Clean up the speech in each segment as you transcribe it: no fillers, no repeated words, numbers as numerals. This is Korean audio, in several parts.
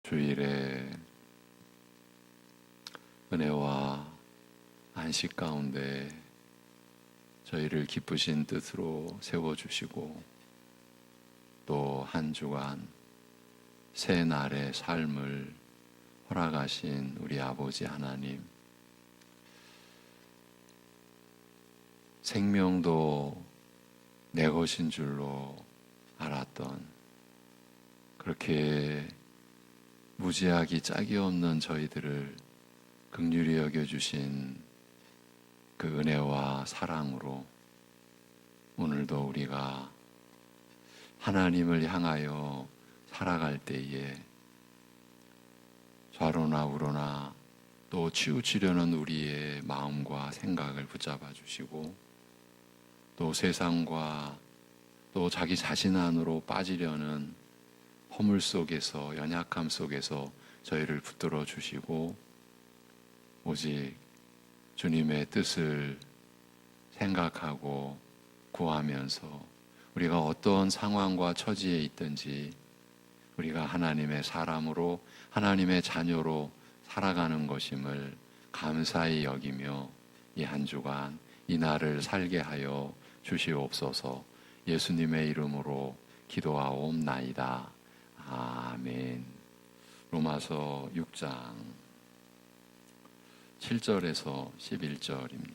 주일에 은혜와 안식 가운데 저희를 기쁘신 뜻으로 세워주시고 또 한 주간 새 날의 삶을 허락하신 우리 아버지 하나님, 생명도 내 것인 줄로 알았던, 그렇게 무지하기 짝이 없는 저희들을 긍휼히 여겨주신 그 은혜와 사랑으로 오늘도 우리가 하나님을 향하여 살아갈 때에 좌로나 우로나 또 치우치려는 우리의 마음과 생각을 붙잡아 주시고, 또 세상과 또 자기 자신 안으로 빠지려는 허물 속에서, 연약함 속에서 저희를 붙들어 주시고, 오직 주님의 뜻을 생각하고 구하면서 우리가 어떤 상황과 처지에 있든지 우리가 하나님의 사람으로, 하나님의 자녀로 살아가는 것임을 감사히 여기며 이 한 주간 이 날을 살게 하여 주시옵소서. 예수님의 이름으로 기도하옵나이다. 아멘. 로마서 6장 7절에서 11절입니다.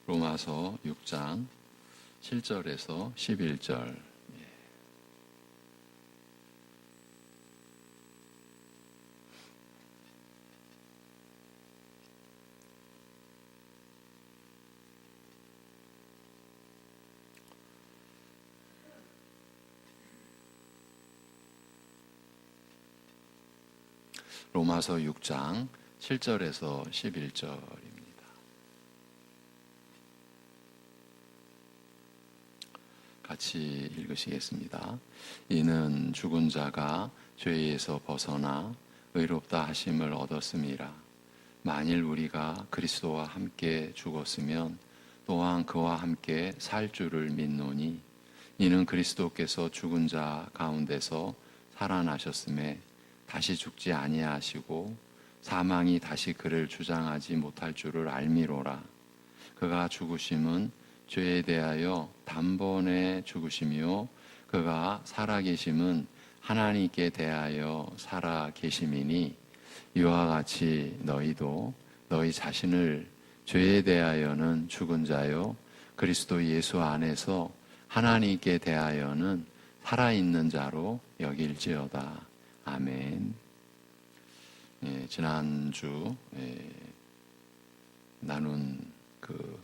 로마서 6장 7절에서 11절. 로마서 6장 7절에서 11절입니다. 같이 읽으시겠습니다. 이는 죽은 자가 죄에서 벗어나 의롭다 하심을 얻었음이라. 만일 우리가 그리스도와 함께 죽었으면 또한 그와 함께 살 줄을 믿노니, 이는 그리스도께서 죽은 자 가운데서 살아나셨음에 다시 죽지 아니하시고 사망이 다시 그를 주장하지 못할 줄을 알미로라. 그가 죽으심은 죄에 대하여 단번에 죽으시며 그가 살아계심은 하나님께 대하여 살아계심이니, 이와 같이 너희도 너희 자신을 죄에 대하여는 죽은 자요 그리스도 예수 안에서 하나님께 대하여는 살아있는 자로 여길지어다. 아멘. 지난주 나눈 그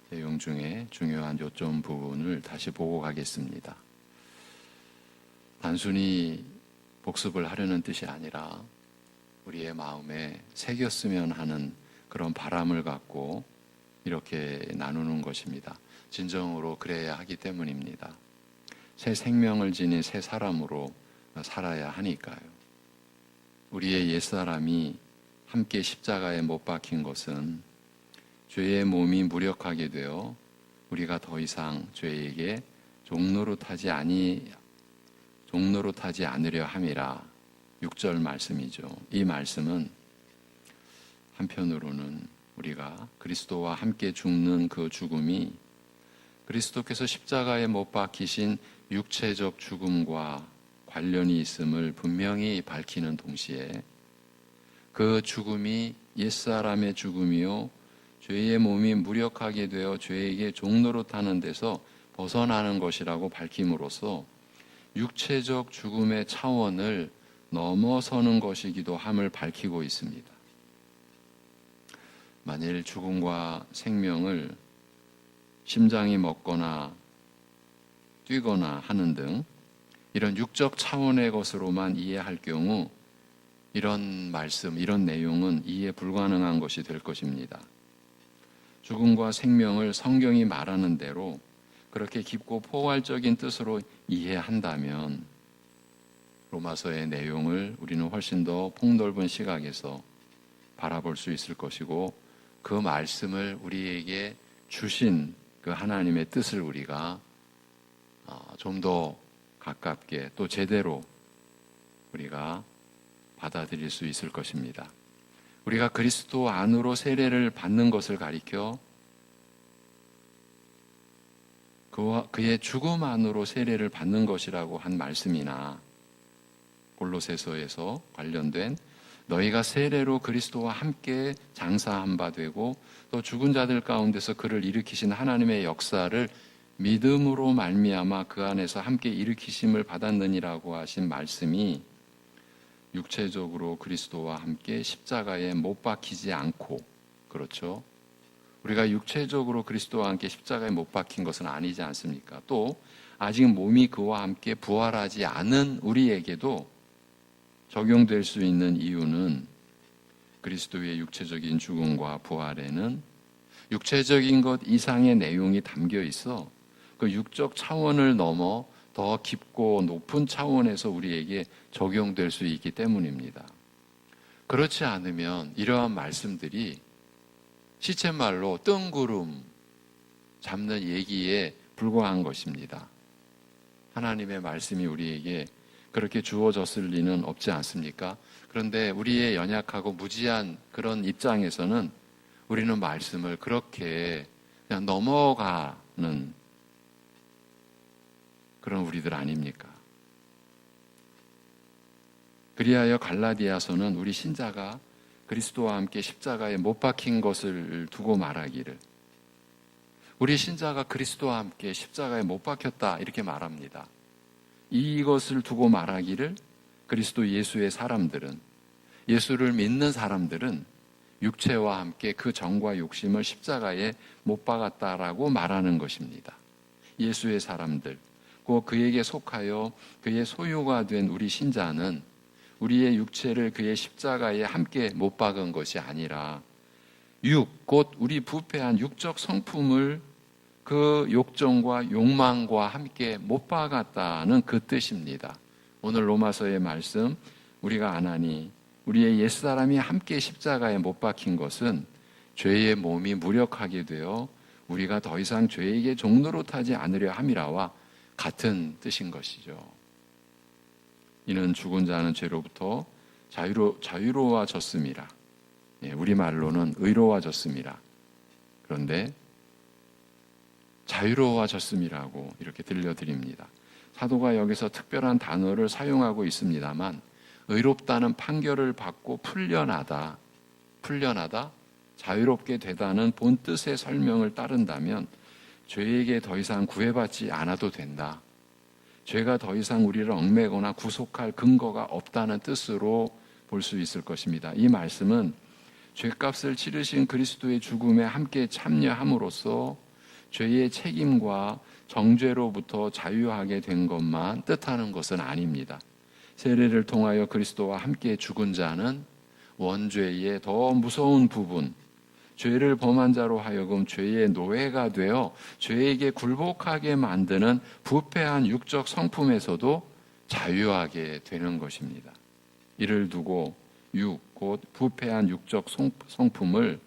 내용 중에 중요한 요점 부분을 다시 보고 가겠습니다. 단순히 복습을 하려는 뜻이 아니라 우리의 마음에 새겼으면 하는 그런 바람을 갖고 이렇게 나누는 것입니다. 진정으로 그래야 하기 때문입니다. 새 생명을 지닌 새 사람으로 살아야 하니까요. 우리의 옛사람이 함께 십자가에 못 박힌 것은 죄의 몸이 무력하게 되어 우리가 더 이상 죄에게 종노릇하지 않으려 함이라. 6절 말씀이죠. 이 말씀은 한편으로는 우리가 그리스도와 함께 죽는 그 죽음이 그리스도께서 십자가에 못 박히신 육체적 죽음과 관련이 있음을 분명히 밝히는 동시에, 그 죽음이 옛사람의 죽음이요 죄의 몸이 무력하게 되어 죄에게 종노릇하는 데서 벗어나는 것이라고 밝힘으로써 육체적 죽음의 차원을 넘어서는 것이기도 함을 밝히고 있습니다. 만일 죽음과 생명을 심장이 멎거나 뛰거나 하는 등 이런 육적 차원의 것으로만 이해할 경우 이런 말씀, 이런 내용은 이해 불가능한 것이 될 것입니다. 죽음과 생명을 성경이 말하는 대로 그렇게 깊고 포괄적인 뜻으로 이해한다면 로마서의 내용을 우리는 훨씬 더 폭넓은 시각에서 바라볼 수 있을 것이고, 그 말씀을 우리에게 주신 그 하나님의 뜻을 우리가 좀 더 가깝게 또 제대로 우리가 받아들일 수 있을 것입니다. 우리가 그리스도 안으로 세례를 받는 것을 가리켜 그의 죽음 안으로 세례를 받는 것이라고 한 말씀이나 골로새서에서 관련된 너희가 세례로 그리스도와 함께 장사한 바 되고 또 죽은 자들 가운데서 그를 일으키신 하나님의 역사를 믿음으로 말미암아 그 안에서 함께 일으키심을 받았느니라고 하신 말씀이 육체적으로 그리스도와 함께 십자가에 못 박히지 않고, 그렇죠? 우리가 육체적으로 그리스도와 함께 십자가에 못 박힌 것은 아니지 않습니까? 또 아직 몸이 그와 함께 부활하지 않은 우리에게도 적용될 수 있는 이유는 그리스도의 육체적인 죽음과 부활에는 육체적인 것 이상의 내용이 담겨 있어 그 육적 차원을 넘어 더 깊고 높은 차원에서 우리에게 적용될 수 있기 때문입니다. 그렇지 않으면 이러한 말씀들이 시쳇말로 뜬구름 잡는 얘기에 불과한 것입니다. 하나님의 말씀이 우리에게 그렇게 주어졌을 리는 없지 않습니까? 그런데 우리의 연약하고 무지한 그런 입장에서는 우리는 말씀을 그렇게 그냥 넘어가는 그런 우리들 아닙니까? 그리하여 갈라디아서는 우리 신자가 그리스도와 함께 십자가에 못 박힌 것을 두고 말하기를, 우리 신자가 그리스도와 함께 십자가에 못 박혔다 이렇게 말합니다. 이것을 두고 말하기를 그리스도 예수의 사람들은, 예수를 믿는 사람들은 육체와 함께 그 정과 욕심을 십자가에 못 박았다라고 말하는 것입니다. 예수의 사람들, 곧 그에게 속하여 그의 소유가 된 우리 신자는 우리의 육체를 그의 십자가에 함께 못 박은 것이 아니라 곧 우리 부패한 육적 성품을 그 욕정과 욕망과 함께 못 박았다는 그 뜻입니다. 오늘 로마서의 말씀 우리가 안 하니 우리의 옛사람이 함께 십자가에 못 박힌 것은 죄의 몸이 무력하게 되어 우리가 더 이상 죄에게 종노릇하지 않으려 함이라와 같은 뜻인 것이죠. 이는 죽은 자는 죄로부터 자유로워졌음이라. 우리말로는 의로워졌음이라. 그런데 자유로워졌음이라고 이렇게 들려드립니다. 사도가 여기서 특별한 단어를 사용하고 있습니다만 의롭다는 판결을 받고 풀려나다, 자유롭게 되다는 본 뜻의 설명을 따른다면 죄에게 더 이상 구애받지 않아도 된다. 죄가 더 이상 우리를 얽매거나 구속할 근거가 없다는 뜻으로 볼 수 있을 것입니다. 이 말씀은 죄값을 치르신 그리스도의 죽음에 함께 참여함으로써 죄의 책임과 정죄로부터 자유하게 된 것만 뜻하는 것은 아닙니다. 세례를 통하여 그리스도와 함께 죽은 자는 원죄의 더 무서운 부분, 죄를 범한 자로 하여금 죄의 노예가 되어 죄에게 굴복하게 만드는 부패한 육적 성품에서도 자유하게 되는 것입니다. 이를 두고 곧 부패한 육적 성품을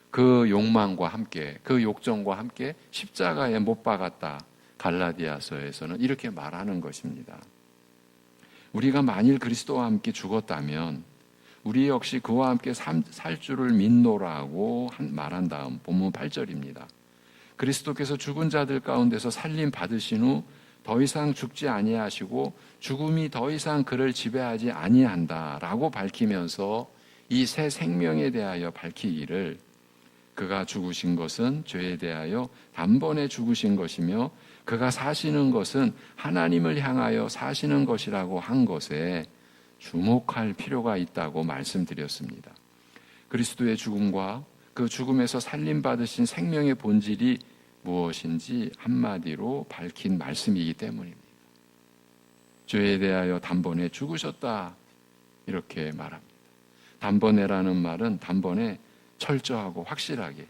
그 욕망과 함께, 그 욕정과 함께 십자가에 못 박았다. 갈라디아서에서는 이렇게 말하는 것입니다. 우리가 만일 그리스도와 함께 죽었다면 우리 역시 그와 함께 살 줄을 믿노라고 말한 다음 본문 8절입니다. 그리스도께서 죽은 자들 가운데서 살림 받으신 후 더 이상 죽지 아니하시고 죽음이 더 이상 그를 지배하지 아니한다라고 밝히면서 이 새 생명에 대하여 밝히기를 그가 죽으신 것은 죄에 대하여 단번에 죽으신 것이며 그가 사시는 것은 하나님을 향하여 사시는 것이라고 한 것에 주목할 필요가 있다고 말씀드렸습니다. 그리스도의 죽음과 그 죽음에서 살림받으신 생명의 본질이 무엇인지 한마디로 밝힌 말씀이기 때문입니다. 죄에 대하여 단번에 죽으셨다 이렇게 말합니다. 단번에라는 말은 단번에 철저하고 확실하게,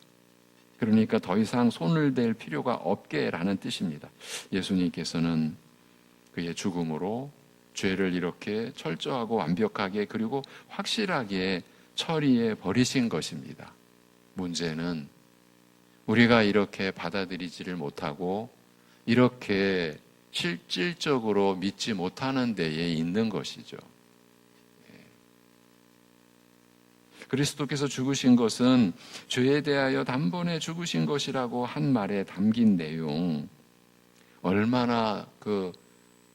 그러니까 더 이상 손을 댈 필요가 없게라는 뜻입니다. 예수님께서는 그의 죽음으로 죄를 이렇게 철저하고 완벽하게 그리고 확실하게 처리해 버리신 것입니다. 문제는 우리가 이렇게 받아들이지를 못하고 이렇게 실질적으로 믿지 못하는 데에 있는 것이죠. 그리스도께서 죽으신 것은 죄에 대하여 단번에 죽으신 것이라고 한 말에 담긴 내용, 얼마나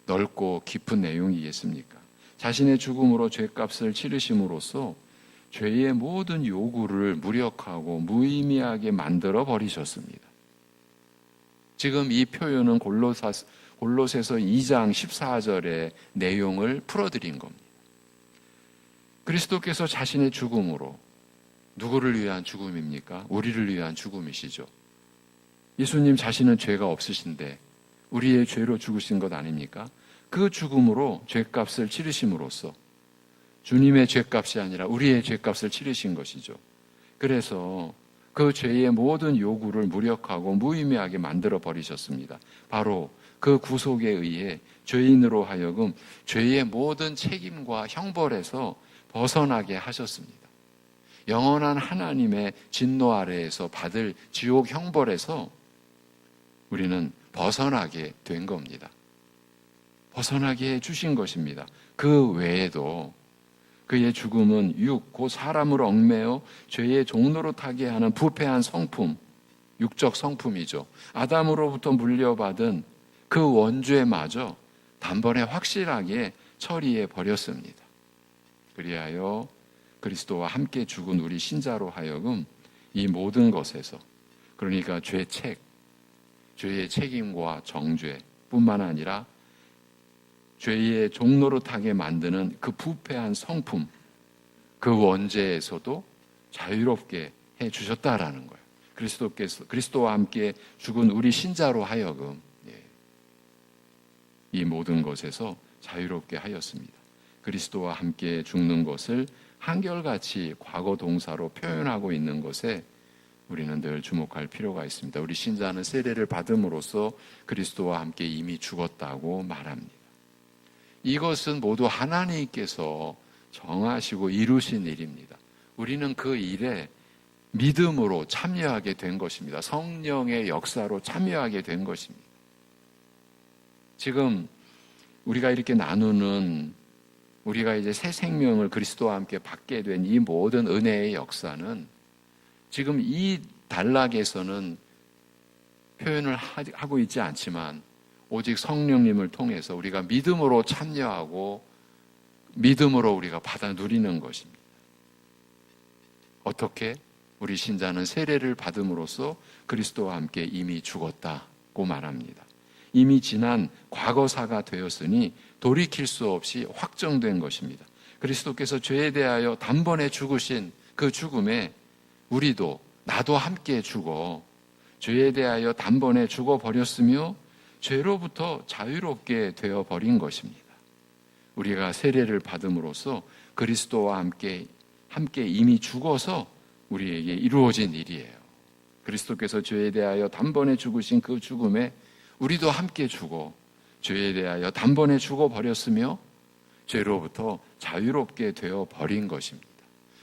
넓고 깊은 내용이겠습니까? 자신의 죽음으로 죄값을 치르심으로써 죄의 모든 요구를 무력하고 무의미하게 만들어 버리셨습니다. 지금 이 표현은 골로새서 2장 14절의 내용을 풀어드린 겁니다. 그리스도께서 자신의 죽음으로 누구를 위한 죽음입니까? 우리를 위한 죽음이시죠. 예수님 자신은 죄가 없으신데 우리의 죄로 죽으신 것 아닙니까? 그 죽음으로 죄값을 치르심으로써 주님의 죄값이 아니라 우리의 죄값을 치르신 것이죠. 그래서 그 죄의 모든 요구를 무력하고 무의미하게 만들어 버리셨습니다. 바로 그 구속에 의해 죄인으로 하여금 죄의 모든 책임과 형벌에서 벗어나게 하셨습니다. 영원한 하나님의 진노 아래에서 받을 지옥 형벌에서 우리는 벗어나게 된 겁니다. 벗어나게 해주신 것입니다. 그 외에도 그의 죽음은 곧 사람을 얽매어 죄의 종로로 타게 하는 부패한 성품, 육적 성품이죠. 아담으로부터 물려받은 그 원죄마저 단번에 확실하게 처리해 버렸습니다. 그리하여 그리스도와 함께 죽은 우리 신자로 하여금 이 모든 것에서, 그러니까 죄의 책임과 정죄뿐만 아니라 죄의 종로로 타게 만드는 그 부패한 성품, 그 원죄에서도 자유롭게 해 주셨다라는 거예요. 그리스도와 함께 죽은 우리 신자로 하여금 이 모든 것에서 자유롭게 하였습니다. 그리스도와 함께 죽는 것을 한결같이 과거 동사로 표현하고 있는 것에 우리는 늘 주목할 필요가 있습니다. 우리 신자는 세례를 받음으로써 그리스도와 함께 이미 죽었다고 말합니다. 이것은 모두 하나님께서 정하시고 이루신 일입니다. 우리는 그 일에 믿음으로 참여하게 된 것입니다. 성령의 역사로 참여하게 된 것입니다. 지금 우리가 이렇게 나누는, 우리가 이제 새 생명을 그리스도와 함께 받게 된 이 모든 은혜의 역사는 지금 이 단락에서는 표현을 하고 있지 않지만 오직 성령님을 통해서 우리가 믿음으로 참여하고 믿음으로 우리가 받아 누리는 것입니다. 어떻게? 우리 신자는 세례를 받음으로써 그리스도와 함께 이미 죽었다고 말합니다. 이미 지난 과거사가 되었으니 돌이킬 수 없이 확정된 것입니다. 그리스도께서 죄에 대하여 단번에 죽으신 그 죽음에 우리도, 나도 함께 죽어 죄에 대하여 단번에 죽어버렸으며 죄로부터 자유롭게 되어버린 것입니다. 우리가 세례를 받음으로써 그리스도와 함께 이미 죽어서 우리에게 이루어진 일이에요. 그리스도께서 죄에 대하여 단번에 죽으신 그 죽음에 우리도 함께 죽어 죄에 대하여 단번에 죽어버렸으며 죄로부터 자유롭게 되어버린 것입니다.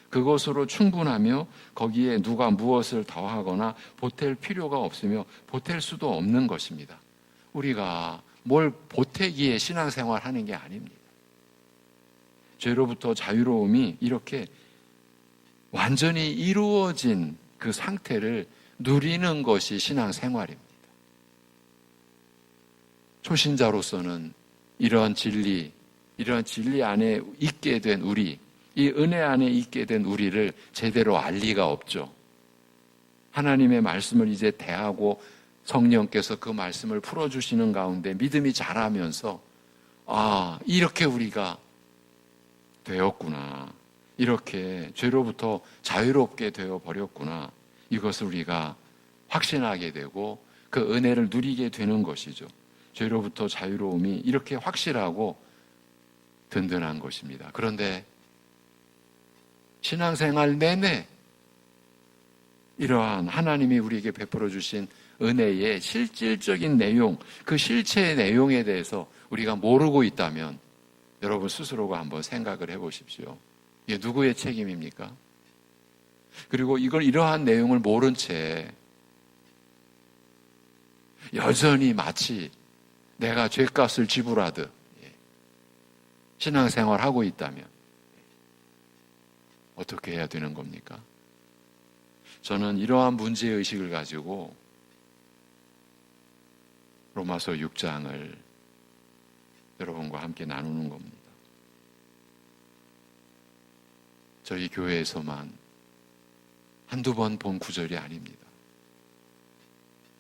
그것으로 충분하며 거기에 누가 무엇을 더하거나 보탤 필요가 없으며 보탤 수도 없는 것입니다. 우리가 뭘 보태기에 신앙생활 하는 게 아닙니다. 죄로부터 자유로움이 이렇게 완전히 이루어진 그 상태를 누리는 것이 신앙생활입니다. 초신자로서는 이러한 진리 안에 있게 된 우리, 이 은혜 안에 있게 된 우리를 제대로 알 리가 없죠. 하나님의 말씀을 이제 대하고 성령께서 그 말씀을 풀어주시는 가운데 믿음이 자라면서 이렇게 우리가 되었구나, 이렇게 죄로부터 자유롭게 되어버렸구나, 이것을 우리가 확신하게 되고 그 은혜를 누리게 되는 것이죠. 죄로부터 자유로움이 이렇게 확실하고 든든한 것입니다. 그런데 신앙생활 내내 이러한 하나님이 우리에게 베풀어 주신 은혜의 실질적인 내용, 그 실체의 내용에 대해서 우리가 모르고 있다면 여러분 스스로가 한번 생각을 해보십시오. 이게 누구의 책임입니까? 그리고 이러한 내용을 모른 채 여전히 마치 내가 죄값을 지불하듯 신앙생활하고 있다면 어떻게 해야 되는 겁니까? 저는 이러한 문제의식을 가지고 로마서 6장을 여러분과 함께 나누는 겁니다. 저희 교회에서만 한두 번 본 구절이 아닙니다.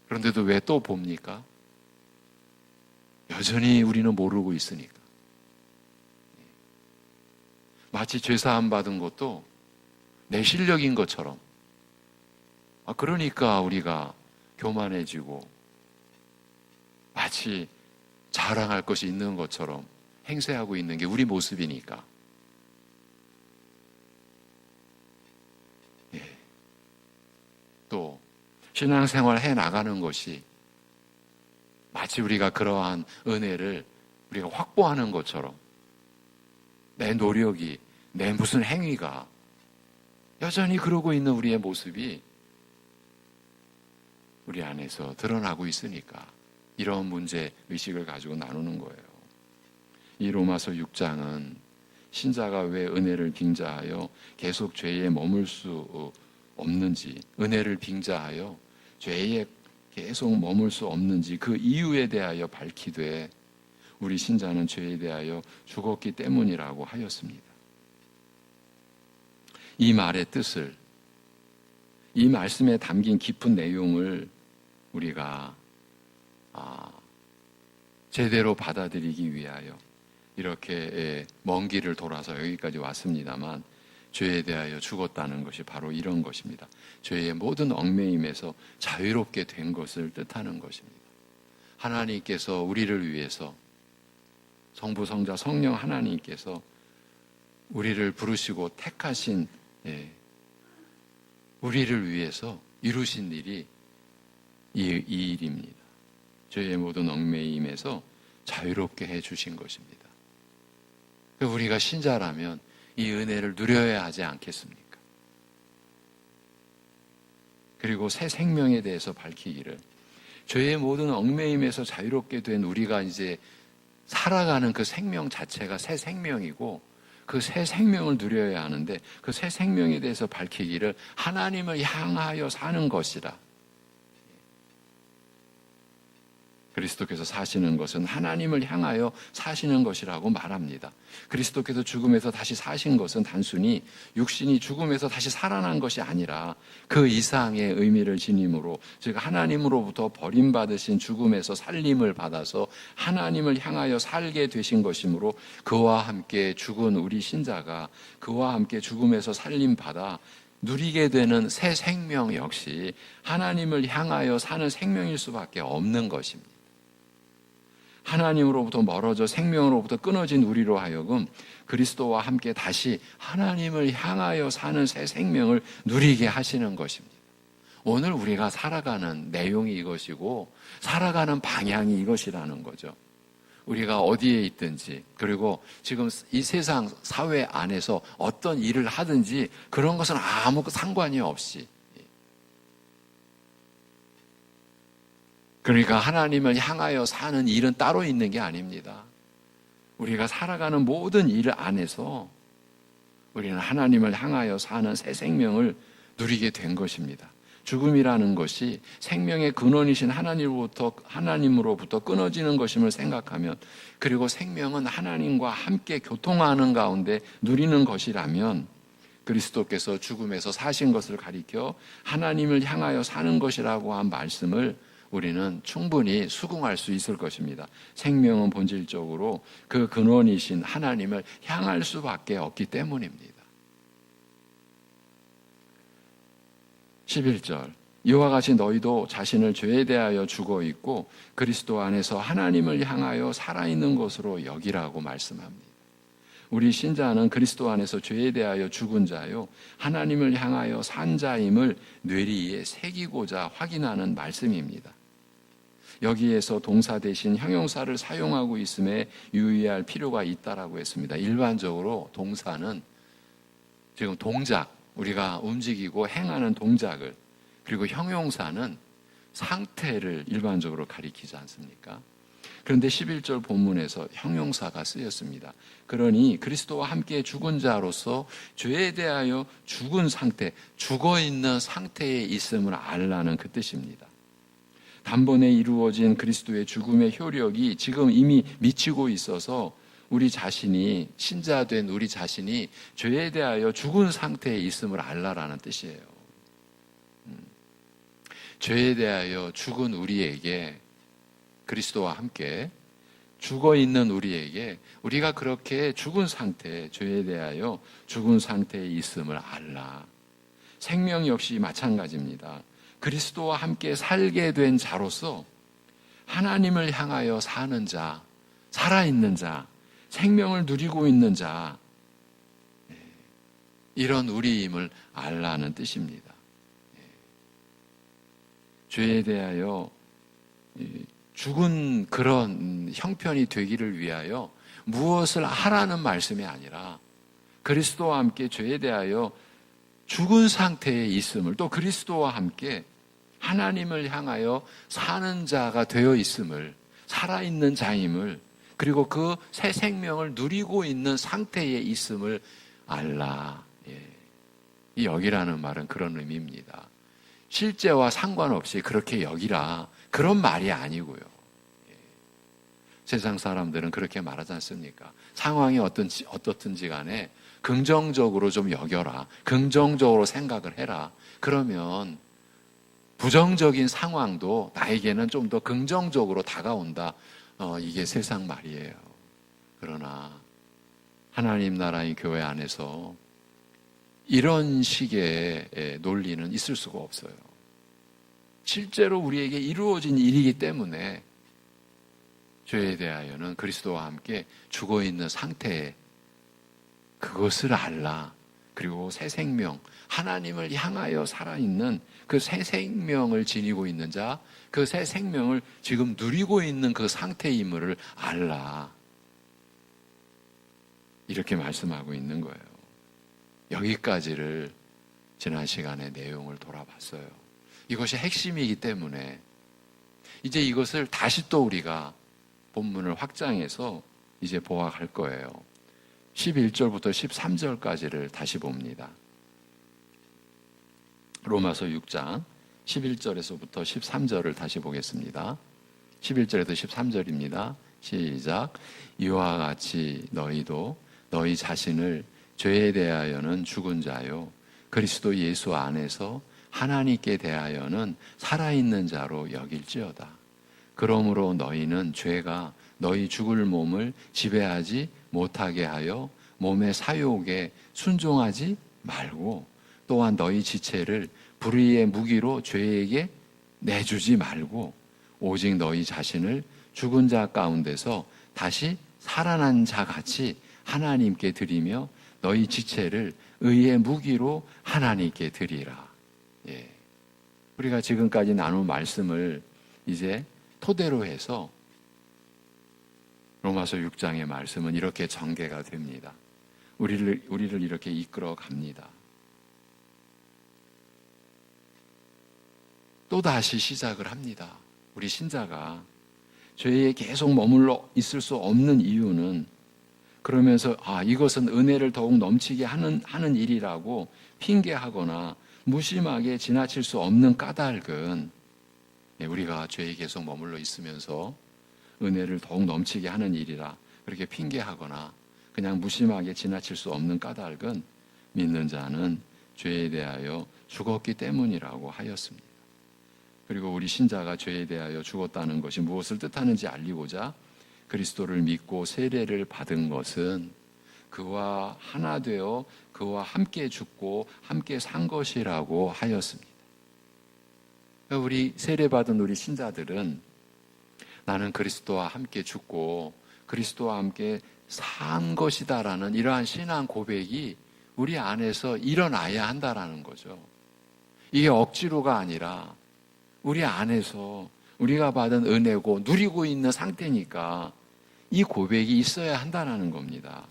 그런데도 왜 또 봅니까? 여전히 우리는 모르고 있으니까. 마치 죄사함 받은 것도 내 실력인 것처럼, 그러니까 우리가 교만해지고 마치 자랑할 것이 있는 것처럼 행세하고 있는 게 우리 모습이니까. 또 신앙생활 해 나가는 것이 마치 우리가 그러한 은혜를 우리가 확보하는 것처럼 내 노력이, 내 무슨 행위가 여전히 그러고 있는 우리의 모습이 우리 안에서 드러나고 있으니까 이런 문제 의식을 가지고 나누는 거예요. 이 로마서 6장은 신자가 왜 은혜를 빙자하여 계속 죄에 머물 수 없는지, 은혜를 빙자하여 죄에 계속 머물 수 없는지 그 이유에 대하여 밝히되 우리 신자는 죄에 대하여 죽었기 때문이라고 하였습니다. 이 말의 뜻을, 이 말씀에 담긴 깊은 내용을 우리가 제대로 받아들이기 위하여 이렇게 먼 길을 돌아서 여기까지 왔습니다만, 죄에 대하여 죽었다는 것이 바로 이런 것입니다. 죄의 모든 얽매임에서 자유롭게 된 것을 뜻하는 것입니다. 하나님께서 우리를 위해서, 성부, 성자, 성령 하나님께서 우리를 부르시고 택하신 우리를 위해서 이루신 일이 이 일입니다. 죄의 모든 얽매임에서 자유롭게 해주신 것입니다. 우리가 신자라면 이 은혜를 누려야 하지 않겠습니까? 그리고 새 생명에 대해서 밝히기를, 죄의 모든 얽매임에서 자유롭게 된 우리가 이제 살아가는 그 생명 자체가 새 생명이고 그 새 생명을 누려야 하는데, 그 새 생명에 대해서 밝히기를 하나님을 향하여 사는 것이라. 그리스도께서 사시는 것은 하나님을 향하여 사시는 것이라고 말합니다. 그리스도께서 죽음에서 다시 사신 것은 단순히 육신이 죽음에서 다시 살아난 것이 아니라 그 이상의 의미를 지님으로, 즉 하나님으로부터 버림받으신 죽음에서 살림을 받아서 하나님을 향하여 살게 되신 것이므로, 그와 함께 죽은 우리 신자가 그와 함께 죽음에서 살림받아 누리게 되는 새 생명 역시 하나님을 향하여 사는 생명일 수밖에 없는 것입니다. 하나님으로부터 멀어져 생명으로부터 끊어진 우리로 하여금 그리스도와 함께 다시 하나님을 향하여 사는 새 생명을 누리게 하시는 것입니다. 오늘 우리가 살아가는 내용이 이것이고 살아가는 방향이 이것이라는 거죠. 우리가 어디에 있든지, 그리고 지금 이 세상 사회 안에서 어떤 일을 하든지 그런 것은 아무 상관이 없이, 그러니까 하나님을 향하여 사는 일은 따로 있는 게 아닙니다. 우리가 살아가는 모든 일 안에서 우리는 하나님을 향하여 사는 새 생명을 누리게 된 것입니다. 죽음이라는 것이 생명의 근원이신 하나님으로부터 끊어지는 것임을 생각하면, 그리고 생명은 하나님과 함께 교통하는 가운데 누리는 것이라면, 그리스도께서 죽음에서 사신 것을 가리켜 하나님을 향하여 사는 것이라고 한 말씀을 우리는 충분히 수긍할 수 있을 것입니다. 생명은 본질적으로 그 근원이신 하나님을 향할 수밖에 없기 때문입니다. 11절, 이와 같이 너희도 자신을 죄에 대하여 죽어 있고 그리스도 안에서 하나님을 향하여 살아있는 것으로 여기라고 말씀합니다. 우리 신자는 그리스도 안에서 죄에 대하여 죽은 자요 하나님을 향하여 산 자임을 뇌리에 새기고자 확인하는 말씀입니다. 여기에서 동사 대신 형용사를 사용하고 있음에 유의할 필요가 있다라고 했습니다. 일반적으로 동사는 지금 동작, 우리가 움직이고 행하는 동작을, 그리고 형용사는 상태를 일반적으로 가리키지 않습니까? 그런데 11절 본문에서 형용사가 쓰였습니다. 그러니 그리스도와 함께 죽은 자로서 죄에 대하여 죽은 상태, 죽어있는 상태에 있음을 알라는 그 뜻입니다. 단번에 이루어진 그리스도의 죽음의 효력이 지금 이미 미치고 있어서 우리 자신이, 신자된 우리 자신이 죄에 대하여 죽은 상태에 있음을 알라라는 뜻이에요. 죄에 대하여 죽은 우리에게, 그리스도와 함께 죽어있는 우리에게 우리가 그렇게 죽은 상태, 죄에 대하여 죽은 상태에 있음을 알라. 생명 역시 마찬가지입니다. 그리스도와 함께 살게 된 자로서 하나님을 향하여 사는 자, 살아있는 자, 생명을 누리고 있는 자, 이런 우리임을 알라는 뜻입니다. 죄에 대하여 죽은 그런 형편이 되기를 위하여 무엇을 하라는 말씀이 아니라 그리스도와 함께 죄에 대하여 죽은 상태에 있음을, 또 그리스도와 함께 하나님을 향하여 사는 자가 되어 있음을, 살아있는 자임을, 그리고 그 새 생명을 누리고 있는 상태에 있음을 알라. 이 여기라는 말은 그런 의미입니다. 실제와 상관없이 그렇게 여기라, 그런 말이 아니고요. 세상 사람들은 그렇게 말하지 않습니까? 상황이 어떻든지 간에 긍정적으로 좀 여겨라, 긍정적으로 생각을 해라. 그러면 부정적인 상황도 나에게는 좀 더 긍정적으로 다가온다. 이게 세상 말이에요. 그러나 하나님 나라의 교회 안에서 이런 식의 논리는 있을 수가 없어요. 실제로 우리에게 이루어진 일이기 때문에 죄에 대하여는 그리스도와 함께 죽어있는 상태에 그것을 알라. 그리고 새 생명, 하나님을 향하여 살아있는 그 새 생명을 지니고 있는 자, 그 새 생명을 지금 누리고 있는 그 상태임을 알라. 이렇게 말씀하고 있는 거예요. 여기까지를 지난 시간에 내용을 돌아봤어요. 이것이 핵심이기 때문에 이제 이것을 다시 또 우리가 본문을 확장해서 이제 보아갈 거예요. 11절부터 13절까지를 다시 봅니다. 로마서 6장 11절에서부터 13절을 다시 보겠습니다. 11절에서 13절입니다. 시작. 이와 같이 너희도 너희 자신을 죄에 대하여는 죽은 자요 그리스도 예수 안에서 하나님께 대하여는 살아있는 자로 여길지어다. 그러므로 너희는 죄가 너희 죽을 몸을 지배하지 못하게 하여 몸의 사욕에 순종하지 말고, 또한 너희 지체를 불의의 무기로 죄에게 내주지 말고 오직 너희 자신을 죽은 자 가운데서 다시 살아난 자 같이 하나님께 드리며 너희 지체를 의의 무기로 하나님께 드리라. 우리가 지금까지 나눈 말씀을 이제 토대로 해서 로마서 6장의 말씀은 이렇게 전개가 됩니다. 우리를 이렇게 이끌어 갑니다. 또 다시 시작을 합니다. 우리 신자가 죄에 계속 머물러 있을 수 없는 이유는, 그러면서 이것은 은혜를 더욱 넘치게 하는 일이라고 핑계하거나 무심하게 지나칠 수 없는 까닭은, 우리가 죄에 계속 머물러 있으면서 은혜를 더욱 넘치게 하는 일이라 그렇게 핑계하거나 그냥 무심하게 지나칠 수 없는 까닭은 믿는 자는 죄에 대하여 죽었기 때문이라고 하였습니다. 그리고 우리 신자가 죄에 대하여 죽었다는 것이 무엇을 뜻하는지 알리고자 그리스도를 믿고 세례를 받은 것은 그와 하나 되어 그와 함께 죽고 함께 산 것이라고 하였습니다. 우리 세례받은 우리 신자들은 나는 그리스도와 함께 죽고 그리스도와 함께 산 것이다라는 이러한 신앙 고백이 우리 안에서 일어나야 한다라는 거죠. 이게 억지로가 아니라 우리 안에서 우리가 받은 은혜고 누리고 있는 상태니까 이 고백이 있어야 한다는 겁니다.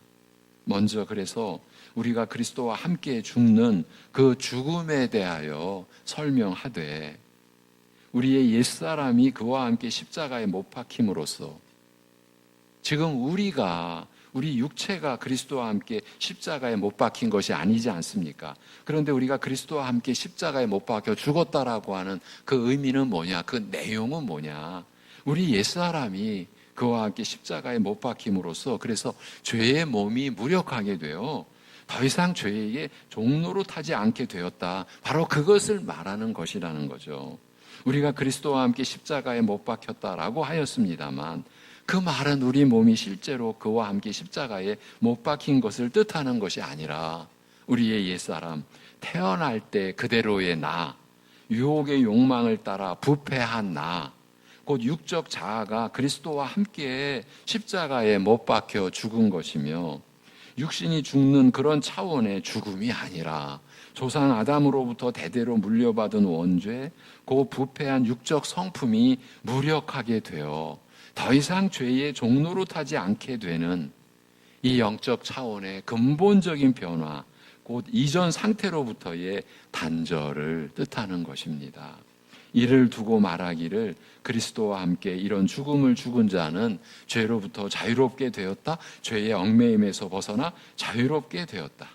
먼저 그래서 우리가 그리스도와 함께 죽는 그 죽음에 대하여 설명하되, 우리의 옛사람이 그와 함께 십자가에 못 박힘으로써 지금 우리 육체가 그리스도와 함께 십자가에 못 박힌 것이 아니지 않습니까? 그런데 우리가 그리스도와 함께 십자가에 못 박혀 죽었다라고 하는 그 의미는 뭐냐? 그 내용은 뭐냐? 우리 옛사람이 그와 함께 십자가에 못 박힘으로써 그래서 죄의 몸이 무력하게 되어 더 이상 죄에게 종노릇하지 않게 되었다. 바로 그것을 말하는 것이라는 거죠. 우리가 그리스도와 함께 십자가에 못 박혔다라고 하였습니다만 그 말은 우리 몸이 실제로 그와 함께 십자가에 못 박힌 것을 뜻하는 것이 아니라 우리의 옛사람, 태어날 때 그대로의 나, 유혹의 욕망을 따라 부패한 나, 곧 육적 자아가 그리스도와 함께 십자가에 못 박혀 죽은 것이며 육신이 죽는 그런 차원의 죽음이 아니라 조상 아담으로부터 대대로 물려받은 원죄, 그 부패한 육적 성품이 무력하게 되어 더 이상 죄의 종노릇하지 않게 되는 이 영적 차원의 근본적인 변화, 곧 이전 상태로부터의 단절을 뜻하는 것입니다. 이를 두고 말하기를 그리스도와 함께 이런 죽음을 죽은 자는 죄로부터 자유롭게 되었다. 죄의 얽매임에서 벗어나 자유롭게 되었다.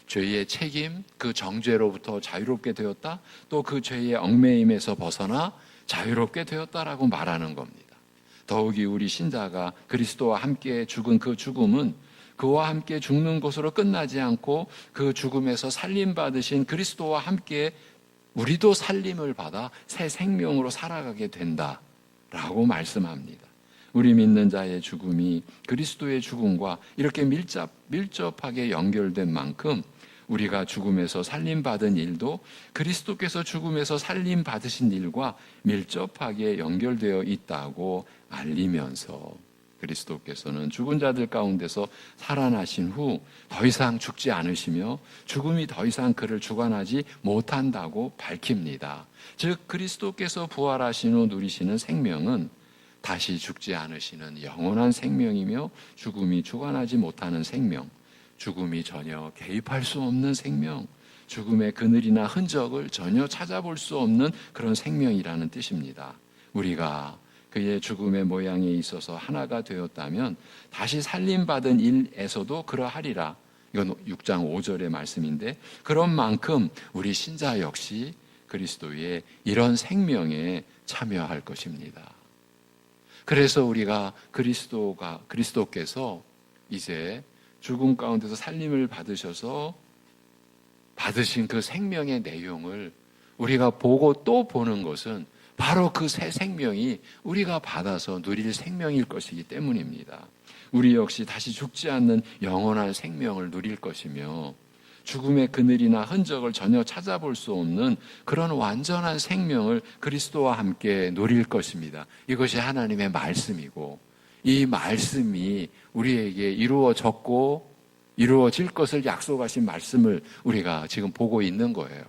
죄의 책임, 그 정죄로부터 자유롭게 되었다. 또 그 죄의 얽매임에서 벗어나 자유롭게 되었다라고 말하는 겁니다. 더욱이 우리 신자가 그리스도와 함께 죽은 그 죽음은 그와 함께 죽는 것으로 끝나지 않고 그 죽음에서 살림받으신 그리스도와 함께 우리도 살림을 받아 새 생명으로 살아가게 된다라고 말씀합니다. 우리 믿는 자의 죽음이 그리스도의 죽음과 이렇게 밀접하게 연결된 만큼 우리가 죽음에서 살림받은 일도 그리스도께서 죽음에서 살림받으신 일과 밀접하게 연결되어 있다고 알리면서 그리스도께서는 죽은 자들 가운데서 살아나신 후 더 이상 죽지 않으시며 죽음이 더 이상 그를 주관하지 못한다고 밝힙니다. 즉 그리스도께서 부활하신 후 누리시는 생명은 다시 죽지 않으시는 영원한 생명이며 죽음이 주관하지 못하는 생명, 죽음이 전혀 개입할 수 없는 생명, 죽음의 그늘이나 흔적을 전혀 찾아볼 수 없는 그런 생명이라는 뜻입니다. 우리가 그의 죽음의 모양에 있어서 하나가 되었다면 다시 살림받은 일에서도 그러하리라. 이건 6장 5절의 말씀인데 그런 만큼 우리 신자 역시 그리스도의 이런 생명에 참여할 것입니다. 그래서 우리가 그리스도께서 이제 죽음 가운데서 살림을 받으셔서 받으신 그 생명의 내용을 우리가 보고 또 보는 것은 바로 그 새 생명이 우리가 받아서 누릴 생명일 것이기 때문입니다. 우리 역시 다시 죽지 않는 영원한 생명을 누릴 것이며 죽음의 그늘이나 흔적을 전혀 찾아볼 수 없는 그런 완전한 생명을 그리스도와 함께 누릴 것입니다. 이것이 하나님의 말씀이고 이 말씀이 우리에게 이루어졌고 이루어질 것을 약속하신 말씀을 우리가 지금 보고 있는 거예요.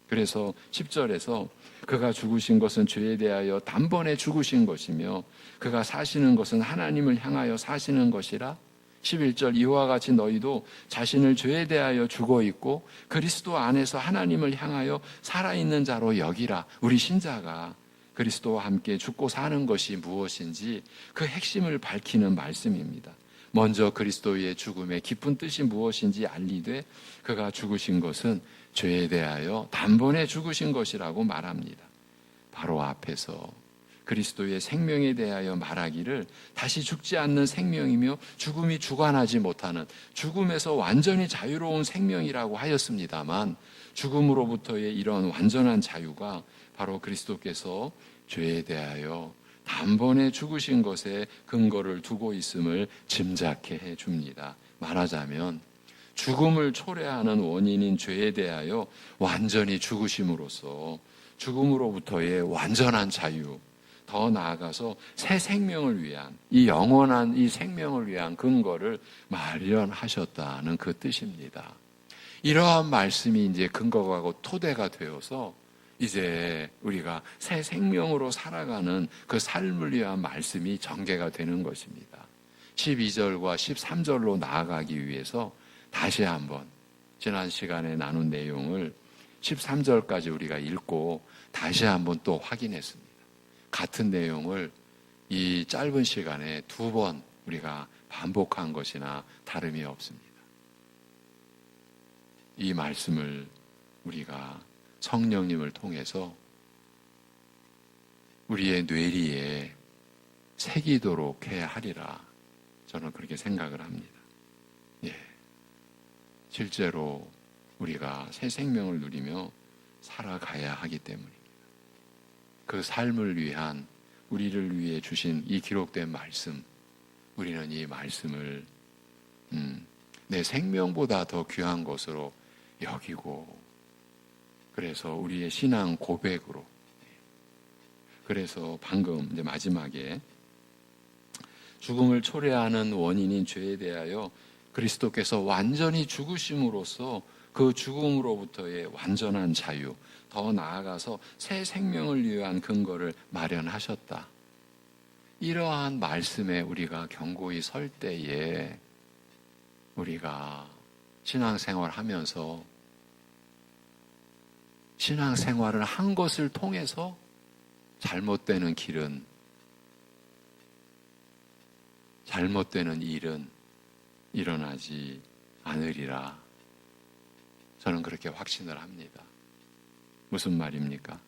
그래서 10절에서 그가 죽으신 것은 죄에 대하여 단번에 죽으신 것이며 그가 사시는 것은 하나님을 향하여 사시는 것이라. 11절 이와 같이 너희도 자신을 죄에 대하여 죽어 있고 그리스도 안에서 하나님을 향하여 살아있는 자로 여기라. 우리 신자가 그리스도와 함께 죽고 사는 것이 무엇인지 그 핵심을 밝히는 말씀입니다. 먼저 그리스도의 죽음의 깊은 뜻이 무엇인지 알리되 그가 죽으신 것은 죄에 대하여 단번에 죽으신 것이라고 말합니다. 바로 앞에서 그리스도의 생명에 대하여 말하기를 다시 죽지 않는 생명이며 죽음이 주관하지 못하는 죽음에서 완전히 자유로운 생명이라고 하였습니다만 죽음으로부터의 이런 완전한 자유가 바로 그리스도께서 죄에 대하여 단번에 죽으신 것에 근거를 두고 있음을 짐작케 해줍니다. 말하자면 죽음을 초래하는 원인인 죄에 대하여 완전히 죽으심으로써 죽음으로부터의 완전한 자유, 더 나아가서 새 생명을 위한 이 영원한 이 생명을 위한 근거를 마련하셨다는 그 뜻입니다. 이러한 말씀이 이제 근거가 토대가 되어서 이제 우리가 새 생명으로 살아가는 그 삶을 위한 말씀이 전개가 되는 것입니다. 12절과 13절로 나아가기 위해서 다시 한번 지난 시간에 나눈 내용을 13절까지 우리가 읽고 다시 한번 또 확인했습니다. 같은 내용을 이 짧은 시간에 2번 우리가 반복한 것이나 다름이 없습니다. 이 말씀을 우리가 성령님을 통해서 우리의 뇌리에 새기도록 해야 하리라. 저는 그렇게 생각을 합니다. 예. 실제로 우리가 새 생명을 누리며 살아가야 하기 때문입니다. 그 삶을 위한, 우리를 위해 주신 이 기록된 말씀, 우리는 이 말씀을 내 생명보다 더 귀한 것으로 여기고, 그래서 우리의 신앙 고백으로, 그래서 방금 이제 마지막에 죽음을 초래하는 원인인 죄에 대하여 그리스도께서 완전히 죽으심으로써 그 죽음으로부터의 완전한 자유, 더 나아가서 새 생명을 위한 근거를 마련하셨다. 이러한 말씀에 우리가 경고히 설 때에 우리가 신앙생활 하면서 신앙생활을 한 것을 통해서 잘못되는 길은, 잘못되는 일은 일어나지 않으리라. 저는 그렇게 확신을 합니다. 무슨 말입니까?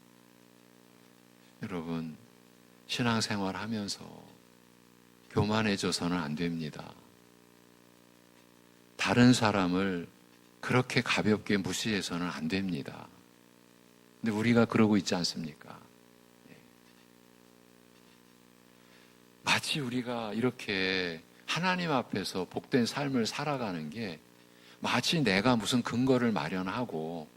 여러분, 신앙생활 하면서 교만해져서는 안 됩니다. 다른 사람을 그렇게 가볍게 무시해서는 안 됩니다. 근데 우리가 그러고 있지 않습니까? 마치 우리가 이렇게 하나님 앞에서 복된 삶을 살아가는 게 마치 내가 무슨 근거를 마련하고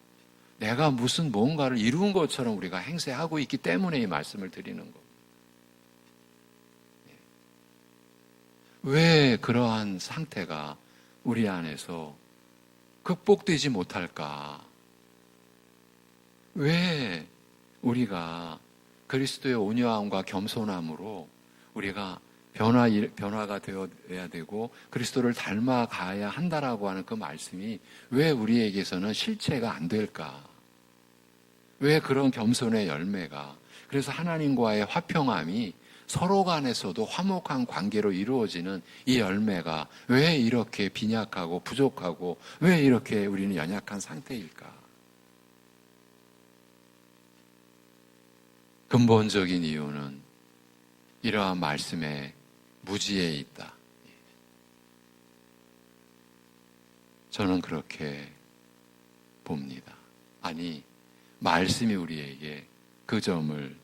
내가 무슨 뭔가를 이룬 것처럼 우리가 행세하고 있기 때문에 이 말씀을 드리는 겁니다. 왜 그러한 상태가 우리 안에서 극복되지 못할까? 왜 우리가 그리스도의 온유함과 겸손함으로 우리가 변화가 되어야 되고 그리스도를 닮아가야 한다라고 하는 그 말씀이 왜 우리에게서는 실체가 안 될까? 왜 그런 겸손의 열매가, 그래서 하나님과의 화평함이 서로 간에서도 화목한 관계로 이루어지는 이 열매가 왜 이렇게 빈약하고 부족하고 왜 이렇게 우리는 연약한 상태일까? 근본적인 이유는 이러한 말씀에 무지에 있다. 저는 그렇게 봅니다. 아니, 말씀이 우리에게 그 점을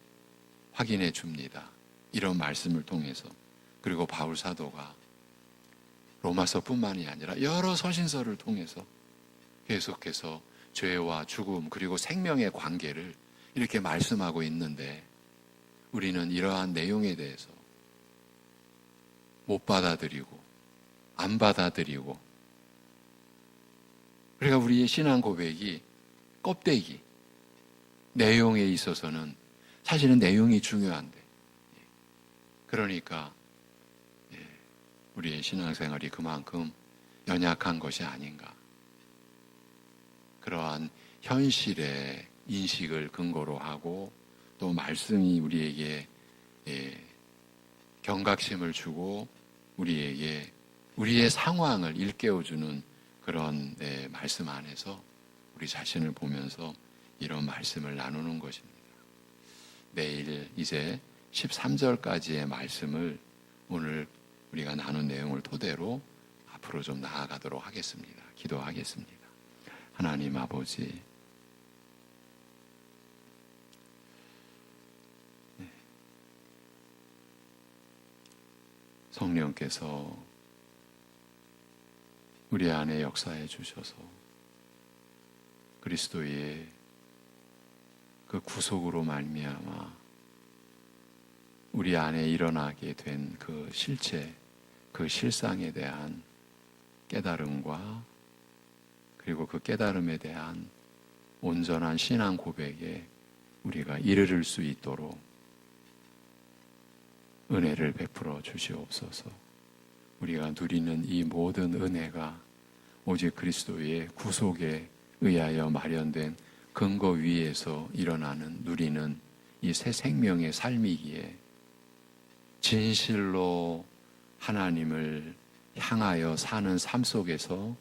확인해 줍니다. 이런 말씀을 통해서. 그리고 바울 사도가 로마서뿐만이 아니라 여러 서신서를 통해서 계속해서 죄와 죽음 그리고 생명의 관계를 이렇게 말씀하고 있는데 우리는 이러한 내용에 대해서 못 받아들이고 안 받아들이고, 그러니까 우리의 신앙 고백이 껍데기, 내용에 있어서는 사실은 내용이 중요한데, 그러니까 우리의 신앙생활이 그만큼 연약한 것이 아닌가. 그러한 현실의 인식을 근거로 하고 또 말씀이 우리에게 경각심을 주고 우리에게 우리의 상황을 일깨워주는 그런 말씀 안에서 우리 자신을 보면서 이런 말씀을 나누는 것입니다. 내일 이제 13절까지의 말씀을 오늘 우리가 나눈 내용을 토대로 앞으로 좀 나아가도록 하겠습니다. 기도하겠습니다. 하나님 아버지, 성령께서 우리 안에 역사해 주셔서 그리스도의 그 구속으로 말미암아 우리 안에 일어나게 된 그 실체, 그 실상에 대한 깨달음과 그리고 그 깨달음에 대한 온전한 신앙 고백에 우리가 이르를 수 있도록 은혜를 베풀어 주시옵소서. 우리가 누리는 이 모든 은혜가 오직 그리스도의 구속에 의하여 마련된 근거 위에서 일어나는 누리는 이 새 생명의 삶이기에 진실로 하나님을 향하여 사는 삶 속에서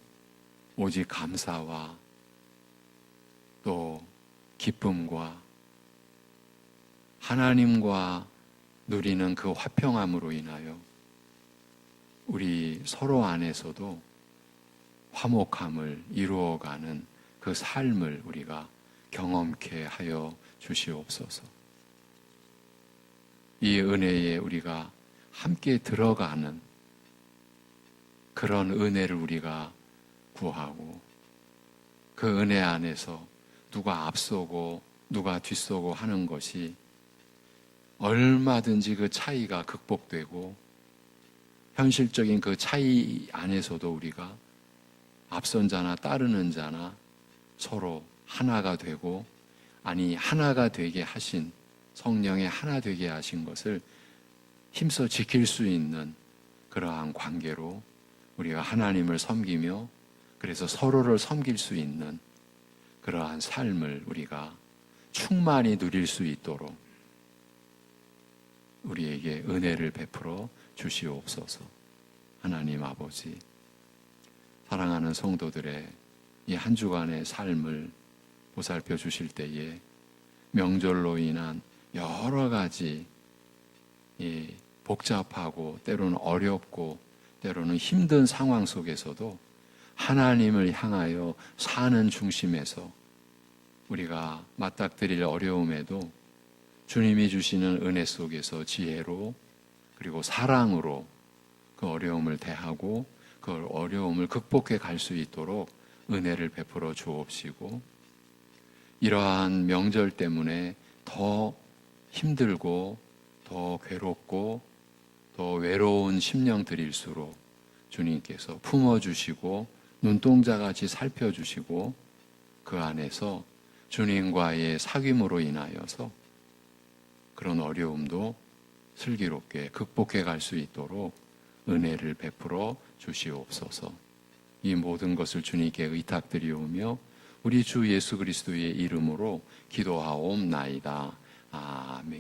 오직 감사와 또 기쁨과 하나님과 누리는 그 화평함으로 인하여 우리 서로 안에서도 화목함을 이루어가는 그 삶을 우리가 경험케 하여 주시옵소서. 이 은혜에 우리가 함께 들어가는 그런 은혜를 우리가 구하고 그 은혜 안에서 누가 앞서고 누가 뒤서고 하는 것이 얼마든지 그 차이가 극복되고 현실적인 그 차이 안에서도 우리가 앞선 자나 따르는 자나 서로 하나가 되고 하나가 되게 하신 성령의 하나 되게 하신 것을 힘써 지킬 수 있는 그러한 관계로 우리가 하나님을 섬기며 그래서 서로를 섬길 수 있는 그러한 삶을 우리가 충만히 누릴 수 있도록 우리에게 은혜를 베풀어 주시옵소서. 하나님 아버지, 사랑하는 성도들의 이 한 주간의 삶을 보살펴 주실 때에 명절로 인한 여러 가지 복잡하고 때로는 어렵고 때로는 힘든 상황 속에서도 하나님을 향하여 사는 중심에서 우리가 맞닥뜨릴 어려움에도 주님이 주시는 은혜 속에서 지혜로 그리고 사랑으로 그 어려움을 대하고 그 어려움을 극복해 갈 수 있도록 은혜를 베풀어 주옵시고 이러한 명절 때문에 더 힘들고 더 괴롭고 더 외로운 심령들일수록 주님께서 품어주시고 눈동자같이 살펴주시고 그 안에서 주님과의 사귐으로 인하여서 그런 어려움도 슬기롭게 극복해 갈 수 있도록 은혜를 베풀어 주시옵소서. 이 모든 것을 주님께 의탁드리오며 우리 주 예수 그리스도의 이름으로 기도하옵나이다. 아멘.